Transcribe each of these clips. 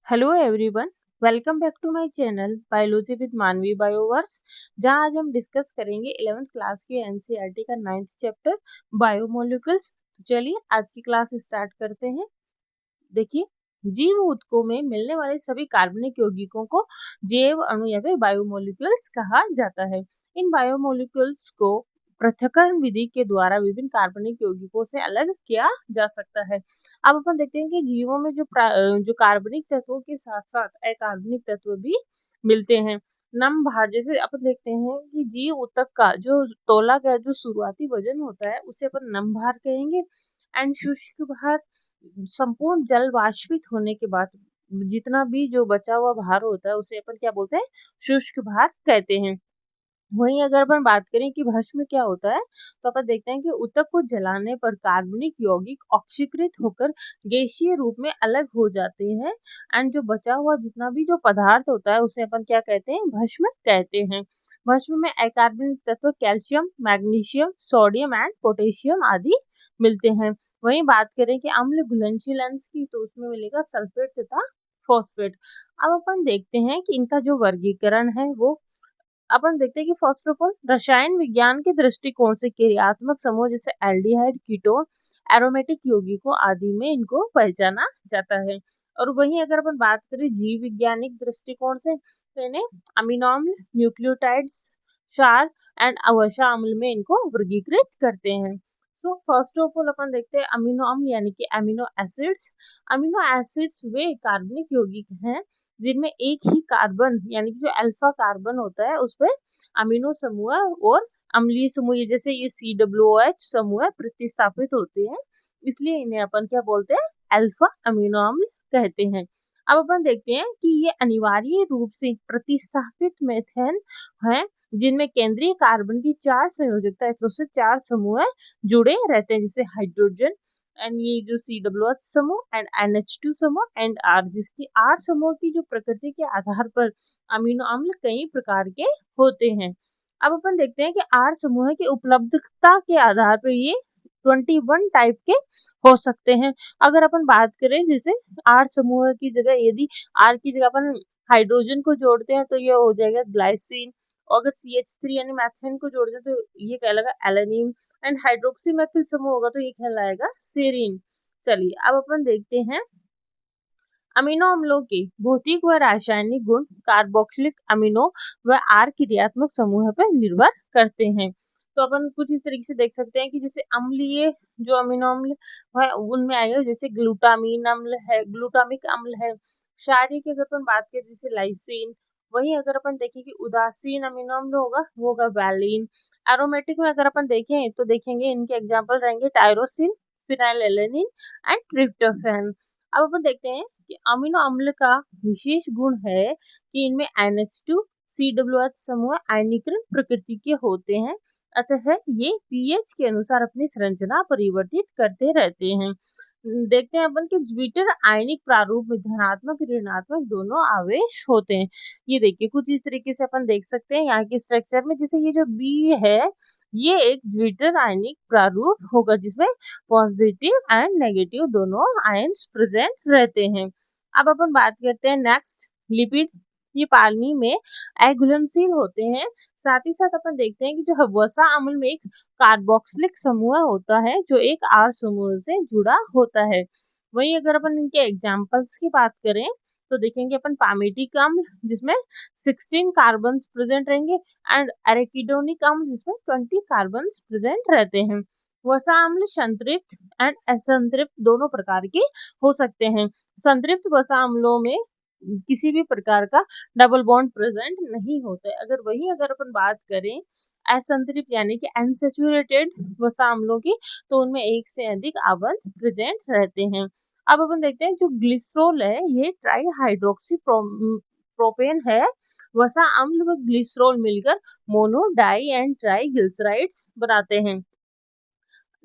Hello everyone, welcome back to my channel biology with Manvi Bioverse. जहां आज हम discuss करेंगे 11th क्लास के एनसीईआरटी का 9th चैप्टर बायोमोलिक्यूल्स। तो चलिए आज की क्लास स्टार्ट करते हैं। देखिए, जीव ऊतकों में मिलने वाले सभी कार्बनिक यौगिकों को जैव अणु या फिर बायोमोलिक्यूल्स कहा जाता है। इन बायोमोलिक्यूल्स को पृथक्करण विधि के द्वारा विभिन्न कार्बनिक यौगिकों से अलग किया जा सकता है। अब अपन देखते हैं कि जीवों में जो कार्बनिक तत्वों के साथ साथ अकार्बनिक तत्व भी मिलते हैं। नम भार, जैसे अपन देखते हैं कि जीव ऊतक का जो तोला का जो शुरुआती वजन होता है उसे अपन नम भार कहेंगे। एंड शुष्क भार, संपूर्ण जल वाष्पित होने के बाद जितना भी जो बचा हुआ भार होता है उसे अपन क्या बोलते हैं, शुष्क भार कहते हैं। वहीं अगर अपन बात करें कि भस्म क्या होता है, तो अपन देखते हैं कि ऊतक को जलाने पर कार्बनिक यौगिक ऑक्सीकृत होकर गैसीय रूप में अलग हो जाते हैं। एंड जो बचा हुआ जितना भी जो पदार्थ होता है उसे अपन क्या कहते हैं, भस्म कहते हैं। भस्म में अकार्बनिक तत्व calcium, magnesium, sodium and potassium आदि मिलते हैं। वहीं बात करें कि अम्ल घुलनशील अंश की, तो उसमें मिलेगा सल्फेट तथा फॉस्फेट। अब अपन देखते हैं कि इनका जो वर्गीकरण है वो अपन देखते हैं कि फर्स्ट ऑफ ऑल रसायन विज्ञान के दृष्टिकोण से क्रियात्मक समूह जैसे एल्डिहाइड, कीटोन, एरोमेटिक यौगिकों आदि में इनको पहचाना जाता है। और वहीं अगर अपन बात करें जीव वैज्ञानिक दृष्टिकोण से, तो इन्हें अमीनो अम्ल, न्यूक्लियोटाइड्स, क्षार एंड अवसा अम्ल में इनको वर्गीकृत करते हैं। सो फर्स्ट ऑफ ऑल अपन देखते हैं अमीनो अम्ल यानी कि अमीनो एसिड्स। अमीनो एसिड्स वे कार्बनिक यौगिक हैं जिनमें एक ही कार्बन यानी कि जो अल्फा कार्बन होता है उस पर अमीनो समूह और अम्लीय समूह जैसे ये COOH समूह प्रतिस्थापित होते हैं, इसलिए इन्हें अपन क्या बोलते हैं, अल्फा अमीनो अम्ल कहते हैं। अब अपन देखते हैं कि ये अनिवार्य रूप से प्रतिस्थापित मेथेन है जिनमें केंद्रीय कार्बन की 4 संयोजकता से 4 समूह जुड़े रहते हैं, जैसे हाइड्रोजन एंड ये जो COOH समूह एंड NH2 समूह एंड R, जिसकी R समूह की जो प्रकृति के आधार पर अमीनो अम्ल कई प्रकार के होते हैं। अब अपन देखते हैं कि R समूह की उपलब्धता के आधार पर ये 21 टाइप के हो सकते हैं। अगर अपन बात करें जैसे R समूह की जगह यदि R की जगह अपन हाइड्रोजन को जोड़ते हैं तो ये हो जाएगा ग्लाइसिन, और अगर CH3 यानी मैथेन को जोड़ते हैं तो ये कहलाएगा एलेनिन, एंड हाइड्रोक्सी मेथिल समूह होगा तो ये कहलाएगा सेरीन। चलिए अब अपन देखते हैं अमीनो अम्लों के भौतिक व रासायनिक गुण कार्बोक्सिलिक अमीनो व आर क्रियात्मक समूह पर निर्भर करते हैं। तो अपन कुछ इस तरीके से देख सकते हैं कि जैसे अम्लीय जो अमीनो अम्ल है उनमें आएगा, जैसे ग्लूटामीन अम्ल है, ग्लूटामिक अम्ल है। क्षारीय की अगर अपन बात करें जैसे लाइसिन। वहीं अगर अपन देखें कि उदासीन अमीनो अम्ल होगा वो होगा वैलिन। एरोमेटिक में अगर अपन देखें तो देखेंगे इनके एग्जाम्पल रहेंगे टायरोसिन, फिनाइलएलेनिन एंड ट्रिप्टोफैन। अब अपन देखते हैं कि अमीनो अम्ल का विशेष गुण है कि इनमें NH2 COOH समूह आयनीकरण प्रकृति के होते हैं, अतः ये pH के अनुसार अपनी संरचना परिवर्तित करते रहते हैं। देखते हैं अपन कि ज्विटर आयनिक प्रारूप में धनात्मक ऋणात्मक दोनों आवेश होते हैं। ये देखिए कुछ इस तरीके से अपन देख सकते हैं यहाँ के स्ट्रक्चर में, जैसे ये जो B है ये एक ज्विटर आयनिक प्रारूप होगा जिसमें पॉजिटिव एंड नेगेटिव दोनों आयंस प्रेजेंट रहते हैं। अब अपन बात करते हैं नेक्स्ट लिपिड। ये पानी में अघुलनशील होते हैं। साथ ही साथ अपन देखते हैं कि जो वसा अम्ल में एक कार्बोक्सिलिक समूह होता है जो एक R समूह से जुड़ा होता है। वहीं अगर अपन इनके एग्जाम्पल्स की बात करें तो देखेंगे अपन पामेटिक अम्ल जिसमें 16 कार्बन प्रेजेंट रहेंगे एंड एराकिडोनिक अम्ल जिसमें 20 कार्बन प्रेजेंट रहते हैं। वसा अम्ल संतृप्त एंड असंतृप्त दोनों प्रकार के हो सकते हैं। संतृप्त वसा अम्लों में किसी भी प्रकार का डबल बॉन्ड प्रेजेंट नहीं होता है। अगर अपन बात करें असंतृप्त यानी कि अनसैचुरेटेड वसा अम्लों की, तो उनमें एक से अधिक आबंध प्रेजेंट रहते हैं। अब अपन देखते हैं जो ग्लिसरॉल है ये ट्राई हाइड्रोक्सी प्रोपेन है। वसा अम्ल व ग्लिसरॉल मिलकर mono, di and tri glycerides बनाते हैं।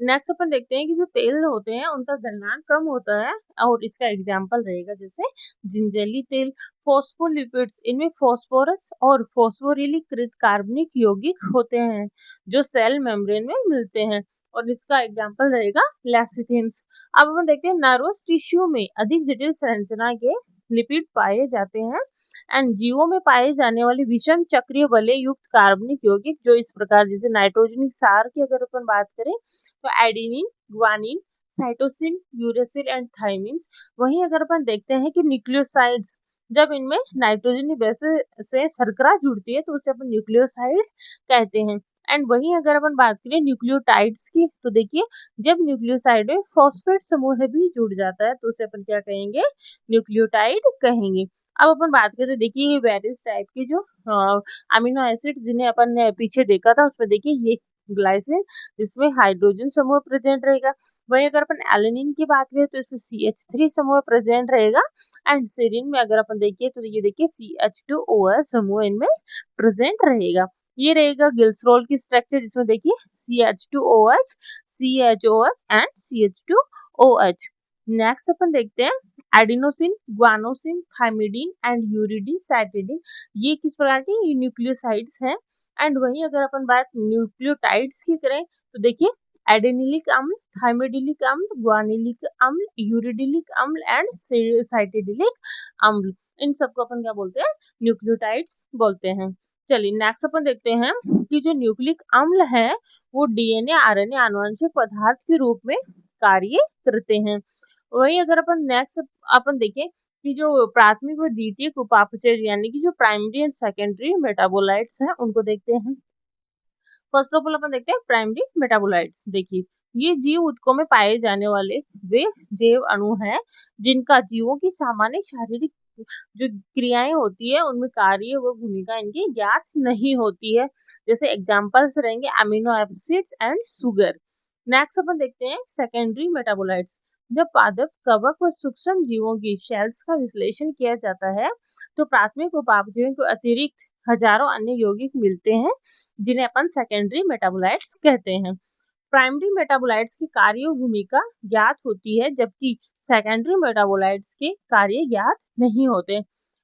नेक्स्ट अपन देखते हैं कि जो तेल होते हैं उनका गलनांक कम होता है और इसका एग्जाम्पल रहेगा जैसे जिंजली तेल। फॉस्फोलिपिड्स, इनमें फॉस्फोरस और फॉस्फोरिलीकृत कार्बनिक यौगिक होते हैं जो सेल मेम्ब्रेन में मिलते हैं, और इसका एग्जाम्पल रहेगा लेसिथिन्स। अब अपन देखते हैं नर्वस टिश्यू में अधिक जटिल संरचना के लिपिड पाए जाते हैं। एंड जीवों में पाए जाने वाले विषम चक्रीय वलय युक्त कार्बनिक यौगिक जो इस प्रकार, जैसे नाइट्रोजनिक सार की अगर अपन बात करें तो adenine, guanine, cytosine, uracil and thymines. वहीं अगर अपन देखते हैं कि न्यूक्लियोसाइड्स, जब इनमें नाइट्रोजन बेस से शर्करा जुड़ती है तो उसे अपन न्यूक्लियोसाइड कहते हैं। एंड वहीं अगर अपन बात करें न्यूक्लियोटाइड्स की, तो देखिए जब न्यूक्लियोसाइड में फॉस्फेट समूह भी जुड़ जाता है तो उसे अपन क्या कहेंगे, न्यूक्लियोटाइड कहेंगे। अब अपन बात करें, देखिए वेरियस टाइप की जो अमीनो एसिड जिन्हें अपन ने पीछे देखा था, उसमें देखिए ये ग्लाइसिन जिसमें हाइड्रोजन समूह प्रेजेंट रहेगा। वहीं अगर अपन एलेनिन की बात करें तो इसमें CH3 समूह प्रेजेंट रहेगा। एंड सेरीन में अगर अपन देखिए तो ये देखिए CH2OH समूह इनमें प्रेजेंट रहेगा। ये रहेगा गिल्सरोल की स्ट्रक्चर, जिसमें देखिए CH2OH, CHOH and CH2OH। Next अपन देखते हैं adenosine, guanosine, thymidine and uridine, cytidine. ये किस प्रकार के न्यूक्लियोसाइड्स हैं। एंड वहीं अगर अपन बात न्यूक्लियोटाइड्स की करें तो देखिए एडेनिलिक अम्ल, थाइमिडिलिक अम्ल, ग्वानिलिक अम्ल, यूरिडिलिक अम्ल एंड साइटिडिलिक अम्ल, इन सबको अपन क्या बोलते हैं, न्यूक्लियोटाइड्स बोलते हैं। चलिए नेक्स्ट अपन देखते हैं कि जो न्यूक्लिक अम्ल है वो डीएनए आरएनए आनुवंशिक पदार्थ के रूप में कार्य करते हैं। वही अगर अपन नेक्स्ट अपन देखें कि जो प्राथमिक व द्वितीयक उपापचय यानी कि जो प्राइमरी एंड सेकेंडरी मेटाबोलाइट्स हैं उनको देखते हैं। फर्स्ट ऑफ ऑल अपन देखते हैं प्राइमरी मेटाबोलाइट्स। देखिए ये जीव ऊतकों में पाए जाने वाले वे जैव अणु हैं जिनका जीवों की सामान्य शारीरिक जो क्रियाएं होती है उनमें कार्य व भूमिका इनकी ज्ञात नहीं होती है। जैसे एग्जांपल्स रहेंगे amino acids and sugar. Next अपन देखते हैं सेकेंडरी मेटाबोलाइट्स। जब पादप, कवक व सूक्ष्म जीवों की सेल्स का विश्लेषण किया जाता है तो प्राथमिक उपापचयों के अतिरिक्त हजारों अन्य यौगिक मिलते हैं जिन्हें अपन सेकेंडरी मेटाबोलाइट्स कहते हैं। प्राइमरी मेटाबोलाइट्स की कार्य भूमिका ज्ञात होती है जबकि सेकेंडरी मेटाबोलाइट्स के कार्य ज्ञात नहीं होते।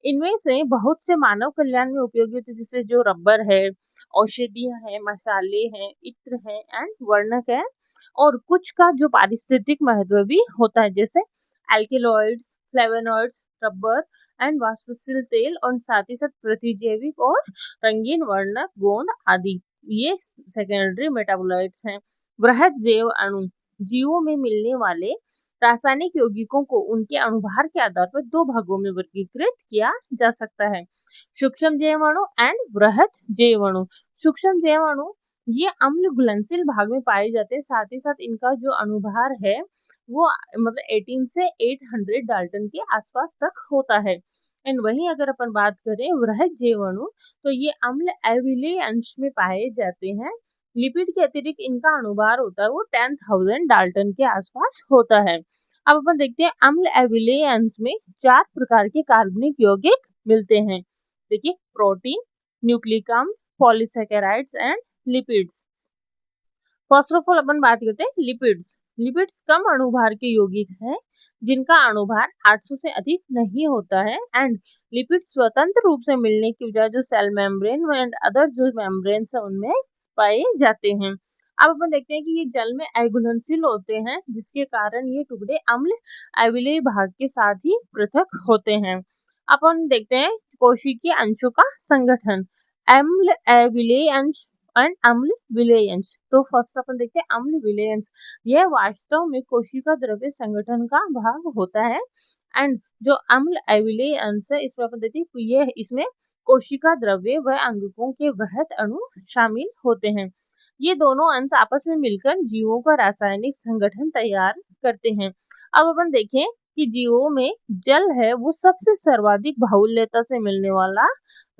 इनमें से बहुत से मानव कल्याण में उपयोगी होते, जैसे जो रबर है, औषधियां है, मसाले हैं, इत्र है एंड वर्णक है। और कुछ का जो पारिस्थितिक महत्व भी होता है, जैसे एल्केलॉइड्स, फ्लेवोनॉइड्स, रबर एंड वाष्पशील तेल और साथ ही साथ प्रतिजैविक और रंगीन वर्णक गोंद आदि, ये सेकेंडरी मेटाबोलाइट्स हैं। वृहद जैव अणु, जीवों में मिलने वाले रासायनिक यौगिकों को उनके अणुभार के आधार पर दो भागों में वर्गीकृत किया जा सकता है, सूक्ष्म जैव अणु एंड वृहद जैव अणु। सूक्ष्म जैव अणु ये अम्ल घुलनशील भाग में पाए जाते हैं, साथ ही साथ इनका जो अणुभार है वो मतलब 18 से 800 डाल्टन के आसपास तक होता है। एंड वहीं अगर अपन बात करें वृहद जैव अणु तो ये अम्ल एविलेय अंश में पाए जाते हैं। लिपिड के अतिरिक्त इनका अणुभार होता है वो 10,000 डाल्टन के आसपास होता है। अब अपन देखते हैं अम्ल एविलेय अंश में 4 प्रकार के कार्बनिक यौगिक मिलते हैं। देखिए प्रोटीन, न्यूक्लिक अम्ल, polysaccharides and lipids. First of all अपन बात करते हैं लिपिड्स। लिपिड्स कम अणुभार के यौगिक हैं जिनका अणुभार 800 से अधिक नहीं होता है। एंड लिपिड स्वतंत्र रूप से मिलने की वजह जो सेल मेम्ब्रेन एंड अदर जो मेम्ब्रेन है उनमें पाए जाते हैं। अब अपन देखते हैं कि ये जल में अघुलनशील होते हैं जिसके कारण ये टुकड़े अम्ल एविलेय भाग के साथ ही पृथक होते हैं। अपन देखते हैं कोशिकीय अंशों का संगठन, अम्ल एविलेय अंश एंड अम्ल विलेय अंश। तो फर्स्ट अपन देखते हैं अम्ल विलेय अंश। यह वास्तव में कोशिका द्रव्य संगठन का भाग होता है। एंड जो अम्ल एविलेय अंश है इसमें अपन देखते हैं ये इसमें कोशिका द्रव्य व अंगकों के वृहद अणु शामिल होते हैं। ये दोनों अंश आपस में मिलकर जीवों का रासायनिक संगठन तैयार करते हैं। अब अपन देखें कि जीवों में जल है वो सबसे सर्वाधिक बाहुल्यता से मिलने वाला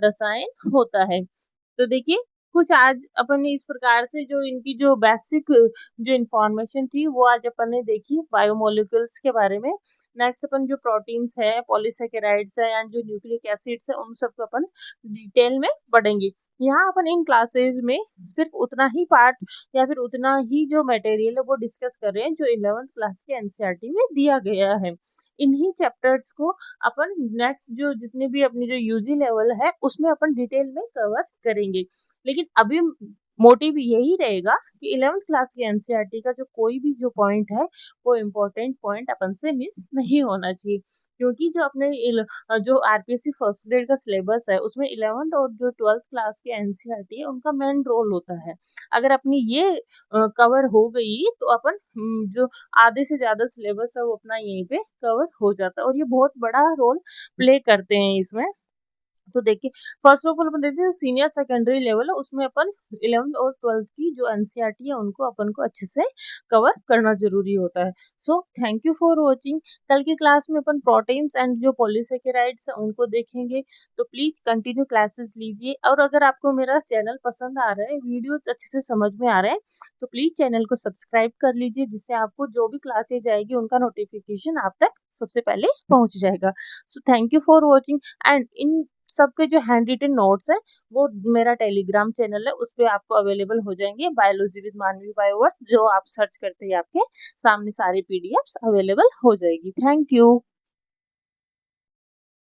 रसायन होता है। तो देखिए कुछ आज अपन ने इस प्रकार से जो इनकी जो बेसिक जो इंफॉर्मेशन थी वो आज अपन ने देखी बायोमोलिक्यूल्स के बारे में। नेक्स्ट अपन जो प्रोटीन्स है, पॉलीसैकेराइड्स है एंड जो न्यूक्लिक एसिड्स है उन सबको अपन डिटेल में पढ़ेंगे। यहाँ अपन इन क्लासेज में सिर्फ उतना ही पार्ट या फिर उतना ही जो मटेरियल है वो डिस्कस कर रहे हैं जो 11th क्लास के एनसीईआरटी में दिया गया है। इन्हीं चैप्टर्स को अपन नेक्स्ट जो जितने भी अपनी जो यूजी लेवल है उसमें अपन डिटेल में कवर करेंगे। लेकिन अभी मोटिव यही रहेगा कि 11th क्लास की एनसीईआरटी का जो कोई भी जो पॉइंट है वो इम्पोर्टेंट पॉइंट अपन से मिस नहीं होना चाहिए, क्योंकि जो अपने जो आरपीएससी फर्स्ट ग्रेड का सिलेबस है उसमें 11th और जो 12th क्लास की एनसीईआरटी है उनका मेन रोल होता है। अगर अपनी ये कवर हो गई तो अपन जो आधे से ज्यादा सिलेबस है वो अपना यहीं पे कवर हो जाता है, और ये बहुत बड़ा रोल प्ले करते हैं इसमें। तो देखिए, फर्स्ट ऑफ ऑल अपन देखते हैं सीनियर सेकेंडरी लेवल है उसमें अपन 11th और 12th की जो एनसीईआरटी है उनको अपन को अच्छे से कवर करना जरूरी होता है। So thank you for watching. कल की क्लास में अपन प्रोटीन्स एंड जो पॉलीसेकेराइड्स है उनको देखेंगे, तो प्लीज कंटिन्यू क्लासेस लीजिए। और अगर आपको मेरा चैनल पसंद आ रहा है, वीडियोज अच्छे से समझ में आ रहे हैं, तो प्लीज चैनल को सब्सक्राइब कर लीजिए, जिससे आपको जो भी क्लासेज आएगी उनका नोटिफिकेशन आप तक सबसे पहले पहुंच जाएगा। So thank you for watching. And in सबके जो हैंड रिटन नोट्स है वो मेरा टेलीग्राम चैनल है, उस पे आपको अवेलेबल हो जाएंगे। बायोलॉजी विद मानवी बायोवर्स जो आप सर्च करते ही आपके सामने सारी पीडीएफ्स अवेलेबल हो जाएगी। Thank you.